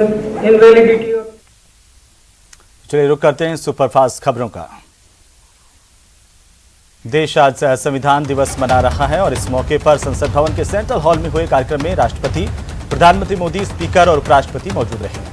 इनवैलिडिटी। चलिए रुक करते हैं सुपरफास्ट खबरों का। देश आज संविधान दिवस मना रहा है और इस मौके पर संसद भवन के सेंट्रल हॉल में हुए कार्यक्रम में राष्ट्रपति, प्रधानमंत्री मोदी, स्पीकर और उपराष्ट्रपति मौजूद रहे।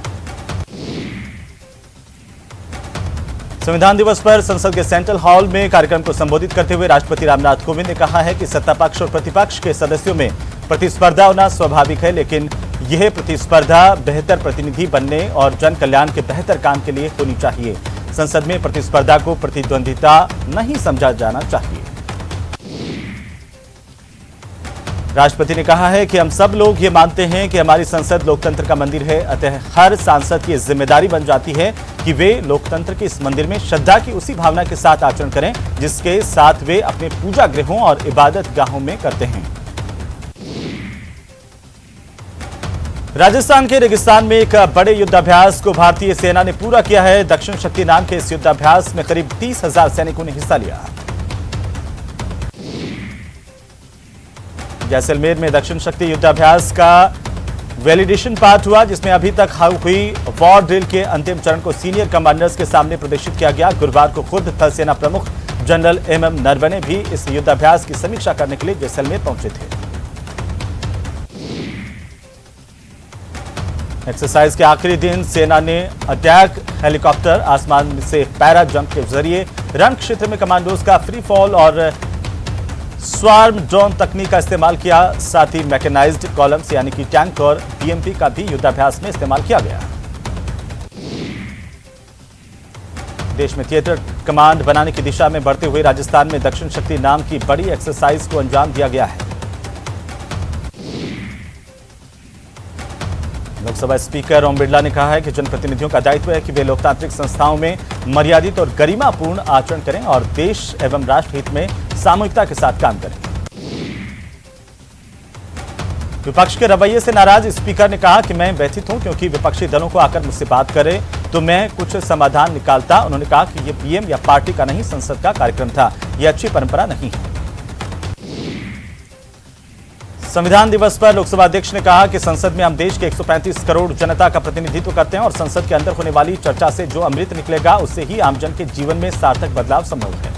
संविधान दिवस पर संसद के सेंट्रल हॉल में कार्यक्रम को संबोधित करते हुए राष्ट्रपति रामनाथ कोविंद ने कहा है कि सत्ता पक्ष और प्रतिपक्ष के सदस्यों में प्रतिस्पर्धा होना स्वाभाविक है, लेकिन यह प्रतिस्पर्धा बेहतर प्रतिनिधि बनने और जन कल्याण के बेहतर काम के लिए होनी चाहिए। संसद में प्रतिस्पर्धा को प्रतिद्वंदिता नहीं समझा जाना चाहिए। राष्ट्रपति ने कहा है कि हम सब लोग ये मानते हैं कि हमारी संसद लोकतंत्र का मंदिर है, अतः हर सांसद की जिम्मेदारी बन जाती है कि वे लोकतंत्र के इस मंदिर में श्रद्धा की उसी भावना के साथ आचरण करें जिसके साथ वे अपने पूजा गृहों और इबादत गाहों में करते हैं। राजस्थान के रेगिस्तान में एक बड़े युद्धाभ्यास को भारतीय सेना ने पूरा किया है। दक्षिण शक्ति नाम के इस युद्धाभ्यास में करीब 30,000 सैनिकों ने हिस्सा लिया। जैसलमेर में दक्षिण शक्ति युद्धाभ्यास का वैलिडेशन पार्ट हुआ, जिसमें अभी तक हुई वॉर ड्रिल के अंतिम चरण को सीनियर कमांडर्स के सामने प्रदर्शित किया गया। गुरुवार को खुद थल सेना प्रमुख जनरल एमएम नरवणे भी इस युद्धाभ्यास की समीक्षा करने के लिए जैसलमेर पहुंचे थे। एक्सरसाइज के आखिरी दिन सेना ने अटैक हेलीकॉप्टर, आसमान से पैरा जंप के जरिए रण क्षेत्र में कमांडोज का फ्री फॉल और स्वार्म ड्रोन तकनीक का इस्तेमाल किया। साथ ही मैकेनाइज्ड कॉलम्स यानी कि टैंक और बीएमपी का भी युद्धाभ्यास में इस्तेमाल किया गया। देश में थिएटर कमांड बनाने की दिशा में बढ़ते हुए राजस्थान में दक्षिण शक्ति नाम की बड़ी एक्सरसाइज को अंजाम दिया गया है। लोकसभा स्पीकर ओम बिरला ने कहा है कि जनप्रतिनिधियों का दायित्व है कि वे लोकतांत्रिक संस्थाओं में मर्यादित और गरिमापूर्ण आचरण करें और देश एवं राष्ट्र हित में सामूहिकता के साथ काम करें। विपक्ष के रवैये से नाराज स्पीकर ने कहा कि मैं व्यथित हूं क्योंकि विपक्षी दलों को आकर मुझसे बात करें तो मैं कुछ समाधान निकालता। उन्होंने कहा कि यह पीएम या पार्टी का नहीं, संसद का कार्यक्रम था। यह अच्छी परंपरा नहीं है। संविधान दिवस पर लोकसभा अध्यक्ष ने कहा कि संसद में हम देश के 135 करोड़ जनता का प्रतिनिधित्व करते हैं और संसद के अंदर होने वाली चर्चा से जो अमृत निकलेगा उससे ही आमजन के जीवन में सार्थक बदलाव संभव है।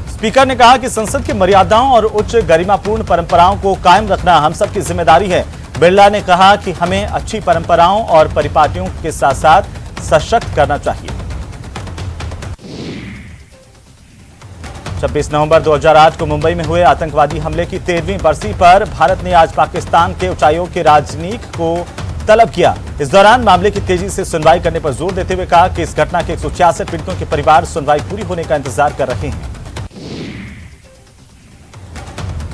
स्पीकर ने कहा कि संसद की मर्यादाओं और उच्च गरिमापूर्ण परंपराओं को कायम रखना हम सबकी जिम्मेदारी है। बिरला ने कहा कि हमें अच्छी परंपराओं और परिपाटियों के साथ साथ सशक्त करना चाहिए। 26 नवंबर 2008 को मुंबई में हुए आतंकवादी हमले की 13वीं बरसी पर भारत ने आज पाकिस्तान के उच्चायोग के राजनयिक को तलब किया। इस दौरान मामले की तेजी से सुनवाई करने पर जोर देते हुए कहा कि इस घटना के 166 पीड़ितों के परिवार सुनवाई पूरी होने का इंतजार कर रहे हैं।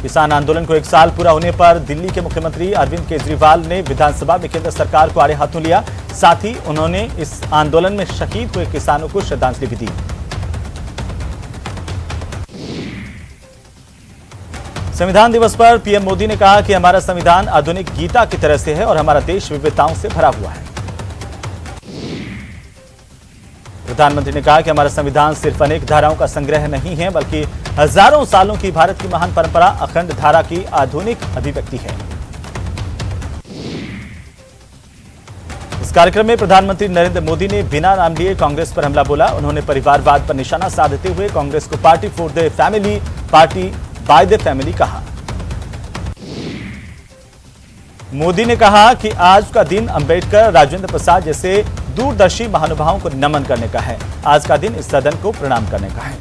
किसान आंदोलन को 1 साल पूरा होने पर दिल्ली के मुख्यमंत्री अरविंद केजरीवाल ने विधानसभा में केंद्र सरकार को आड़े हाथों लिया। साथ ही उन्होंने इस आंदोलन में शहीद हुए किसानों को श्रद्धांजलि भी दी। संविधान दिवस पर पीएम मोदी ने कहा कि हमारा संविधान आधुनिक गीता की तरह से है और हमारा देश विविधताओं से भरा हुआ है। प्रधानमंत्री ने कहा कि हमारा संविधान सिर्फ अनेक धाराओं का संग्रह नहीं है बल्कि हजारों सालों की भारत की महान परंपरा, अखंड धारा की आधुनिक अभिव्यक्ति है। इस कार्यक्रम में प्रधानमंत्री नरेंद्र मोदी ने बिना नाम लिए कांग्रेस पर हमला बोला। उन्होंने परिवारवाद पर निशाना साधते हुए कांग्रेस को party for the family, party by the family कहा। मोदी ने कहा कि आज का दिन अंबेडकर, राजेंद्र प्रसाद जैसे दूरदर्शी महानुभावों को नमन करने का है। आज का दिन इस सदन को प्रणाम करने का है।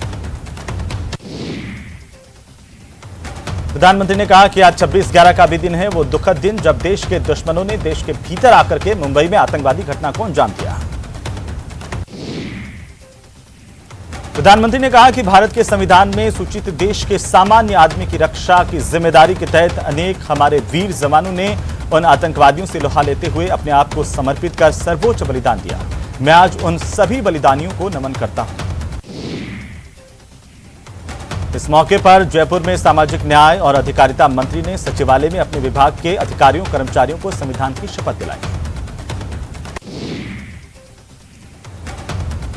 प्रधानमंत्री ने कहा कि आज 26/11 का भी दिन है, वो दुखद दिन जब देश के दुश्मनों ने देश के भीतर आकर के मुंबई में आतंकवादी घटना को अंजाम दिया। प्रधानमंत्री ने कहा कि भारत के संविधान में सूचित देश के सामान्य आदमी की रक्षा की जिम्मेदारी के तहत अनेक हमारे वीर जवानों ने उन आतंकवादियों से लोहा लेते हुए अपने आप को समर्पित कर सर्वोच्च बलिदान दिया। मैं आज उन सभी बलिदानियों को नमन करता हूं। इस मौके पर जयपुर में सामाजिक न्याय और अधिकारिता मंत्री ने सचिवालय में अपने विभाग के अधिकारियों कर्मचारियों को संविधान की शपथ दिलाई।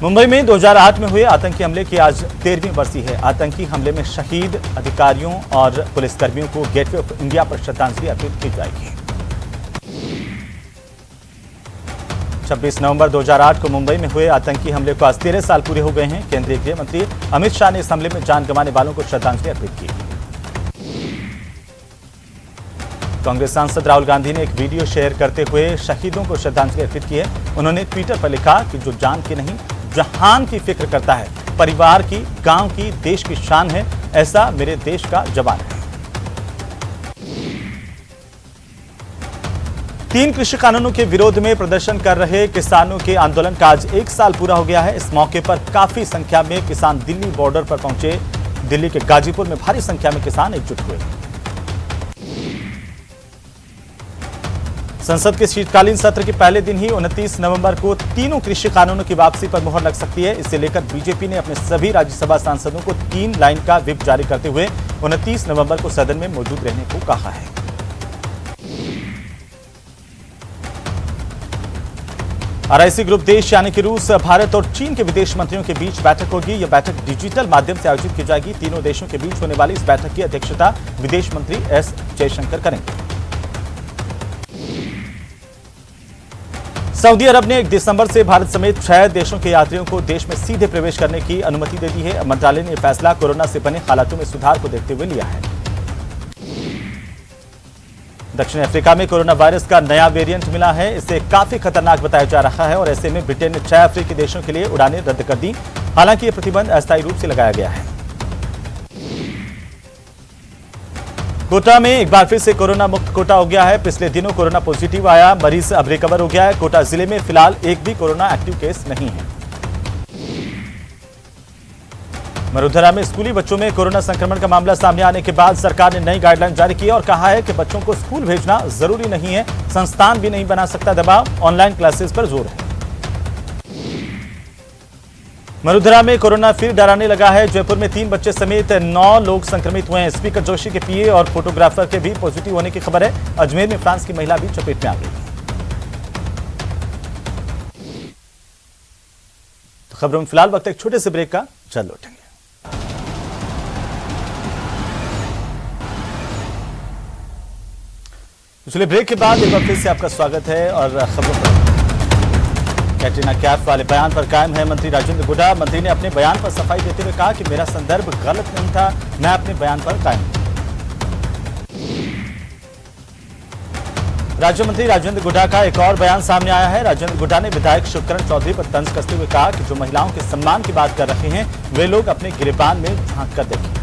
मुंबई में 2008 में हुए आतंकी हमले की आज 13वीं बरसी है। आतंकी हमले में शहीद अधिकारियों और पुलिसकर्मियों को गेटवे ऑफ इंडिया पर श्रद्धांजलि अर्पित की जाएगी। 26 नवंबर 2008 को मुंबई में हुए आतंकी हमले को आज 13 साल पूरे हो गए हैं। केंद्रीय गृह मंत्री अमित शाह ने इस हमले में जान गंवाने वालों को श्रद्धांजलि अर्पित की। कांग्रेस सांसद राहुल गांधी ने एक वीडियो शेयर करते हुए शहीदों को श्रद्धांजलि अर्पित की है। उन्होंने ट्विटर पर लिखा कि जो जान की नहीं जहान की फिक्र करता है, परिवार की, गांव की, देश की शान है, ऐसा मेरे देश का जवान है। 3 कृषि कानूनों के विरोध में प्रदर्शन कर रहे किसानों के आंदोलन का आज 1 साल पूरा हो गया है। इस मौके पर काफी संख्या में किसान दिल्ली बॉर्डर पर पहुंचे। दिल्ली के गाजीपुर में भारी संख्या में किसान एकजुट हुए। संसद के शीतकालीन सत्र के पहले दिन ही 29 नवंबर को तीनों कृषि कानूनों की वापसी पर मुहर लग सकती है। इसे लेकर बीजेपी ने अपने सभी राज्यसभा सांसदों को 3 लाइन का व्हिप जारी करते हुए 29 नवंबर को सदन में मौजूद रहने को कहा है। आरआईसी ग्रुप देश यानी कि रूस, भारत और चीन के विदेश मंत्रियों के बीच बैठक होगी। यह बैठक डिजिटल माध्यम से आयोजित की जाएगी। तीनों देशों के बीच होने वाली इस बैठक की अध्यक्षता विदेश मंत्री एस जयशंकर करेंगे। सऊदी अरब ने 1 दिसंबर से भारत समेत 6 देशों के यात्रियों को देश में सीधे प्रवेश करने की अनुमति दे दी है। मंत्रालय ने यह फैसला कोरोना से बने हालातों में सुधार को देखते हुए लिया है। दक्षिण अफ्रीका में कोरोना वायरस का नया वेरिएंट मिला है। इसे काफी खतरनाक बताया जा रहा है और ऐसे में ब्रिटेन ने 6 अफ्रीकी देशों के लिए उड़ानें रद्द कर दी। हालांकि यह प्रतिबंध अस्थायी रूप से लगाया गया है। कोटा में एक बार फिर से कोरोना मुक्त कोटा हो गया है। पिछले दिनों कोरोना पॉजिटिव आया मरीज अब रिकवर हो गया है। कोटा जिले में फिलहाल एक भी कोरोना एक्टिव केस नहीं है। मरुधरा में स्कूली बच्चों में कोरोना संक्रमण का मामला सामने आने के बाद सरकार ने नई गाइडलाइन जारी की और कहा है कि बच्चों को स्कूल भेजना जरूरी नहीं है। संस्थान भी नहीं बना सकता दबाव, ऑनलाइन क्लासेस पर जोर है। मरुधरा में कोरोना फिर डराने लगा है। जयपुर में 3 बच्चे समेत 9 लोग संक्रमित हुए हैं। स्पीकर जोशी के पीए और फोटोग्राफर के भी पॉजिटिव होने की खबर है। अजमेर में फ्रांस की महिला भी चपेट में आ गई। तो खबरों में फिलहाल वक्त एक छोटे से ब्रेक का, चल लौटेंगे। पिछले ब्रेक के बाद एक बार फिर से आपका स्वागत है और खबरों पर कैटरीना कैफ वाले बयान पर कायम है मंत्री राजेंद्र गुड्डा। मंत्री ने अपने बयान पर सफाई देते हुए कहा कि मेरा संदर्भ गलत नहीं था, मैं अपने बयान पर कायम हूं। राज्य मंत्री राजेंद्र गुड्डा का एक और बयान सामने आया है। राजेंद्र गुड्डा ने विधायक शिवकरण चौधरी पर तंज कसते हुए कहा कि जो महिलाओं के सम्मान की बात कर रहे हैं वे लोग अपने गिरेबान में झांक कर देखें।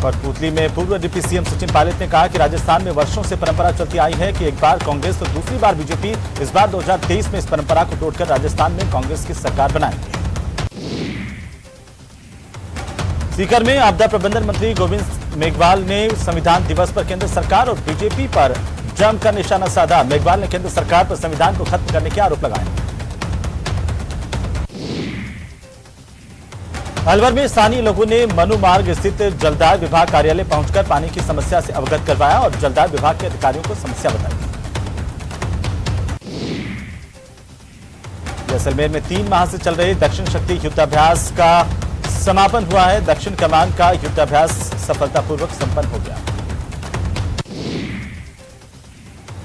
कठपुतली में पूर्व डिप्टी सीएम सचिन पायलट ने कहा कि राजस्थान में वर्षों से परंपरा चलती आई है कि एक बार कांग्रेस तो दूसरी बार बीजेपी। इस बार 2023 में इस परंपरा को तोड़कर राजस्थान में कांग्रेस की सरकार बनाएंगे। सीकर में आपदा प्रबंधन मंत्री गोविंद मेघवाल ने संविधान दिवस पर केंद्र सरकार और बीजेपी पर जमकर निशाना साधा। मेघवाल ने केंद्र सरकार पर संविधान को खत्म करने के आरोप लगाए। अलवर में स्थानीय लोगों ने मनु मार्ग स्थित जलदाय विभाग कार्यालय पहुंचकर पानी की समस्या से अवगत करवाया और जलदाय विभाग के अधिकारियों को समस्या बताई। जैसलमेर में 3 माह से चल रहे दक्षिण शक्ति युद्धाभ्यास का समापन हुआ है। दक्षिण कमान का युद्धाभ्यास सफलतापूर्वक संपन्न हो गया।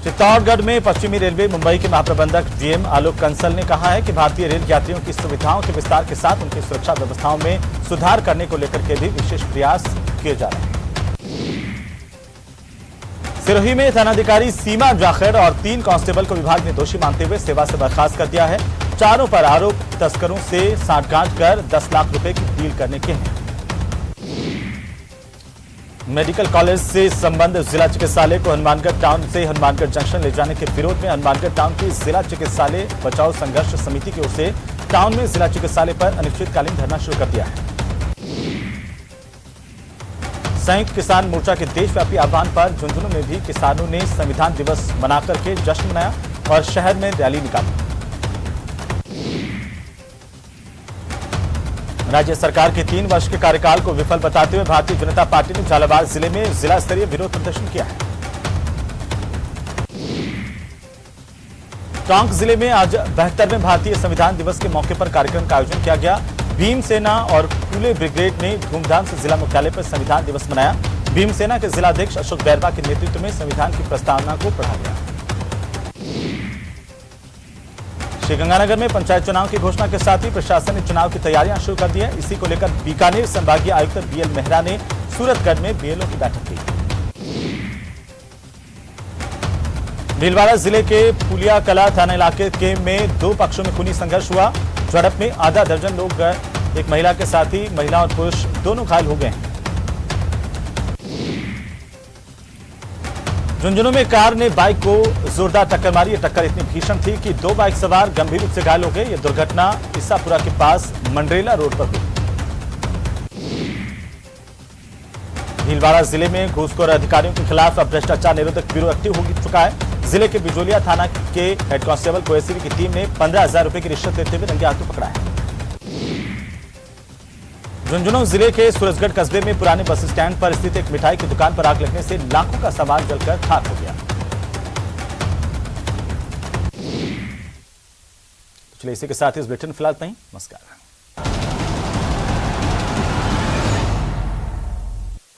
चित्तौड़गढ़ में पश्चिमी रेलवे मुंबई के महाप्रबंधक डीएम आलोक कंसल ने कहा है कि भारतीय रेल यात्रियों की सुविधाओं के विस्तार के साथ उनकी सुरक्षा व्यवस्थाओं में सुधार करने को लेकर के भी विशेष प्रयास किए जा रहे हैं। सिरोही में थानाधिकारी सीमा जाखिर और 3 कांस्टेबल को विभाग ने दोषी मानते हुए सेवा से बर्खास्त कर दिया है। चारों पर आरोप तस्करों से सांठगांठ कर 10 लाख रुपए की डील करने के हैं। मेडिकल कॉलेज से संबंध जिला चिकित्सालय को हनुमानगढ़ टाउन से हनुमानगढ़ जंक्शन ले जाने के विरोध में हनुमानगढ़ टाउन की जिला चिकित्सालय बचाओ संघर्ष समिति की ओर से टाउन में जिला चिकित्सालय पर अनिश्चितकालीन धरना शुरू कर दिया है। संयुक्त किसान मोर्चा के देशव्यापी आह्वान पर झुंझुनू में भी किसानों ने संविधान दिवस मनाकर के जश्न मनाया और शहर में रैली निकाली। राज्य सरकार के 3 वर्ष के कार्यकाल को विफल बताते हुए भारतीय जनता पार्टी ने झालावाड़ जिले में जिला स्तरीय विरोध प्रदर्शन किया है। टोंक जिले में आज 72वें भारतीय संविधान दिवस के मौके पर कार्यक्रम का आयोजन किया गया। भीमसेना और फूले ब्रिगेड ने धूमधाम से जिला मुख्यालय पर संविधान दिवस मनाया। भीमसेना के जिलाध्यक्ष अशोक बैरवा के नेतृत्व में संविधान की प्रस्तावना को पढ़ा गया। श्रीगंगानगर में पंचायत चुनाव की घोषणा के साथ ही प्रशासन ने चुनाव की तैयारियां शुरू कर दी है। इसी को लेकर बीकानेर संभागीय आयुक्त बीएल मेहरा ने सूरतगढ़ में बीएलओ की बैठक की। भीलवाड़ा जिले के पुलिया कला थाना इलाके के में दो पक्षों में खूनी संघर्ष हुआ। झड़प में आधा दर्जन लोग, एक महिला के साथ ही महिला और पुरुष दोनों घायल हो गए हैं। झुंझुनू में कार ने बाइक को जोरदार टक्कर मारी। यह टक्कर इतनी भीषण थी कि दो बाइक सवार गंभीर रूप से घायल हो गए। यह दुर्घटना ईसापुरा के पास मंडरेला रोड पर हुई। भीलवाड़ा जिले में घूसखोर अधिकारियों के खिलाफ अब भ्रष्टाचार निरोधक ब्यूरो एक्टिव हो चुका है। जिले के बिजोलिया थाना के हेड कांस्टेबल को एसीबी की टीम ने 15,000 रुपए की रिश्वत लेते हुए रंगे हाथों पकड़ा है। झुंझुनू जिले के सूरजगढ़ कस्बे में पुराने बस स्टैंड पर स्थित एक मिठाई की दुकान पर आग लगने से लाखों का सामान जलकर खाक हो गया। चलिए इसी के साथ इस बुलेटिन फिलहाल नहीं, नमस्कार।